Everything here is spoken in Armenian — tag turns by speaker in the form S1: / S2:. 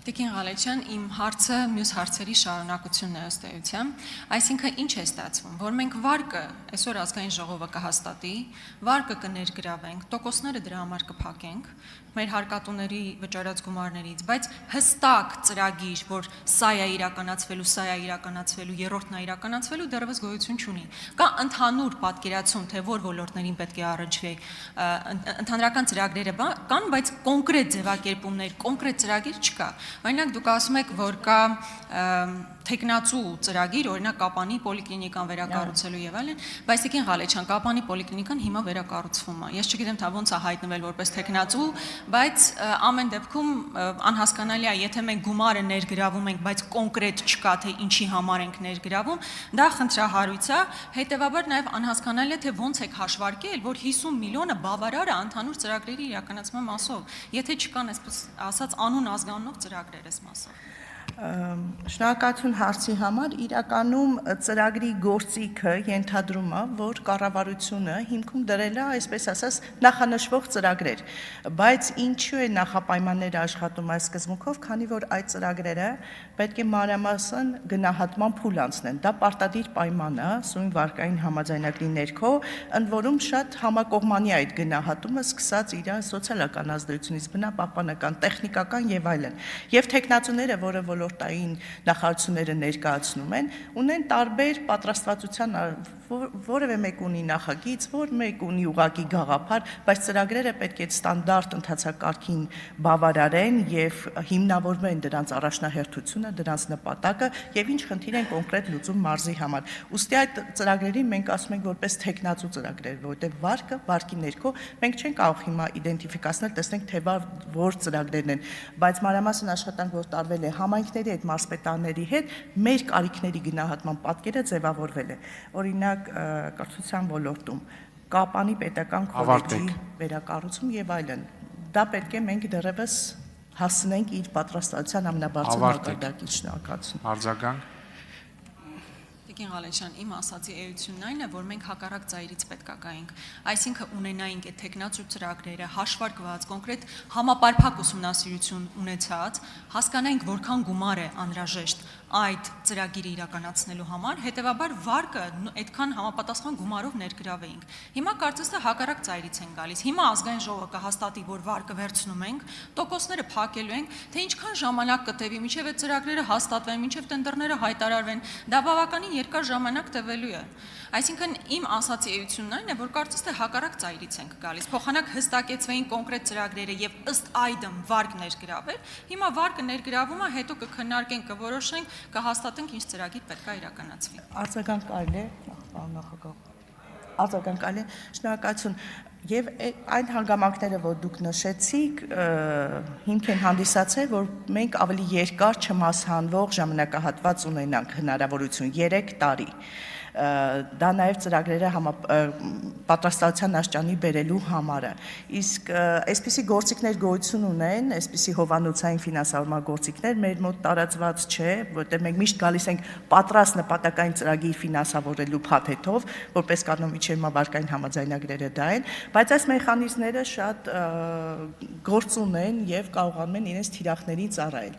S1: Տիկին Ղալեչյան, իմ հարցը մյուս հարցերի շարունակությունն է ըստ էության, այսինքն ինչ է ստացվում, որ մենք վարկը այսօր ազգային ժողովը կհաստատի, վարկը կներգրավենք, տոկոսները դրա համար կփակենք, մեր հարկատուների վճարած գումարներից, բայց հստակ ծրագիր, որ սա է իրականացվելու, երրորդն է իրականացվելու, դեռևս գոյություն չունի։ Կա ընդհանուր պատկերացում, թե որ ոլորտներին պետք է առնչվի ընդհանրական ծրագրերը կան, բայց կոնկրետ ձևակերպումներ, կոնկրետ ծրագիր չկա։ Օրինակ դուք ասում եք, որ կա թեկնածու ծրագիր, օրինակ Կապանի պոլիկլինիկան վերակառուցելու եւ այլն, բայց Տիկին Ղալեչյան, Կապանի պոլիկլինիկան հիմա վերակառուցվում է։ Ես չգիտեմ, թե ոնց է հայտնվել որպես թեկնածու, բայց ամեն դեպքում անհասկանալի է, եթե մենք գումարը ներգրավում ենք, բայց կոնկրետ չկա, թե ինչի համար ենք ներգրավում, դա խնդրահարույց է, հետեւաբար նաեւ անհասկանալի է, թե ոնց եք հաշվարկել, որ 50 միլիոնը բավարար է ընդհանուր ծրագրերի իրականացման մասով, եթե չկան այսպես ասած անուն ազգանունով ծրագրեր այս մասով։
S2: Շնորհակալություն հարցի համար, իրականում ծրագրի գործիքը ենթադրում է, որ կառավարությունը հիմքում դրել է, այսպես ասած, նախանշվող ծրագրեր, բայց ինչու է նախապայմանները աշխատում այս սկզբունքով, քանի որ այդ ծրագրերը պետք է մանրամասն գնահատման փուլ անցնեն, դա պարտադիր պայման է, սույն վարկային համաձայնագրի ներքո, ընդ որում շատ համակողմանի այդ գնահատումը սկսած իր սոցիալական ազդեցությունից, բնապահպանական, տեխնիկական եւ այլն, եւ տեխնացուները, որը ոլորտային նախարարությունները ներկայացնում են, ունեն տարբեր պատրաստվածության, որևէ մեկ ունի նախագիծ, որ մեկ ունի ուղղակի գաղափար, բայց ծրագրերը պետք է ստանդարտ ընթացակարգին բավարարեն եւ հիմնավորվեն դրանց առաջնահերթությունը, դրանց նպատակը եւ ինչ խնդիր են կոնկրետ լուծում մարզի համար։ Ուստի այդ ծրագրերին մենք ասում ենք որպես տեխնացու ծրագրեր, որովհետեւ վարկի ներքո մենք չենք կարող հիմա իդենտիֆիկացնել, տեսնենք թե որ ծրագրերն են, բայց մանրամասն աշխատանք, որ տարվել է համայնքների հետ, մարզպետարների հետ, մեր կարիքների գնահատման պատկերը ձևավորվել է։ Օրինակ կրթության ոլորտում, Կապանի պետական քոլեջի վերակառուցում եւ այլն։ Դա պետք է մենք դեռևս հասնենք իր պատրաստության ամենաբարձր մակարդակին։ Շնորհակալություն։
S3: Արձագանք։
S1: Տիկին Ղալեչյան, իմ ասացի էությունն այն է, որ մենք հակառակ ծայրից պետք է գայինք, այսինքն ունենայինք այդ տեխնացու ծրագրերը հաշվարկված, կոնկրետ համապարփակ ուսումնասիրություն ունեցած, հասկանայինք որքան գումար է անհրաժեշտ այդ ծրագիրը իրականացնելու համար, հետեւաբար վարկը այդքան համապատասխան գումարով ներգրավեինք։ Հիմա կարծես թե հակառակ ծայրից են գալիս։ Հիմա ազգային ժողովը կհաստատի, որ վարկը վերցնում ենք, տոկոսները փակելու ենք, թե ինչքան ժամանակ կտևի, մինչև այդ ծրագրերը հաստատվեն, մինչև տենդերները հայտարարվեն, դա բավականին երկար ժամանակ տևելու է։ Այսինքն իմ ասացի էությունն այն է, որ կարծես թե հակառակ ծայրից ենք գալիս։ Փոխանակ հստակեցվեին կոնկրետ ծրագրերը եւ ըստ այդմ վարկ ներգրավել։ Հիմա վարկը ներգրավում է, հետո կքննարկենք, կորոշենք, կհաստատենք ինչ ծրագիր պետք է իրականացվի։
S2: Արձագանք կարելի է, պարոն նախագահ։ Արձագանք կարելի է, շնորհակալություն։ Եվ այն հանգամանքները, որ դուք նշեցիք, հիմք են հանդիսացել, որ մենք ավելի երկար չմասհանվող ժամանակահատված ունենանք հնարավորություն 3 տարի։ Դա նաև ծրագրերը պատրաստության աստիճանի բերելու համար է։ Իսկ այսպիսի գործիքներ գոյություն ունեն, այսպիսի հովանոցային ֆինանսավորման գործիքներ մեր մոտ տարածված չէ, որտեղ մենք միշտ գալիս ենք պատրաստ նպատակային ծրագիր ֆինանսավորելու փաթեթով, որպես կանոն միջավայրական համաձայնագրերը դա են, բայց այս մեխանիզմները շատ գործուն են եւ կարողանում են իրենց թիրախներին ծառայել։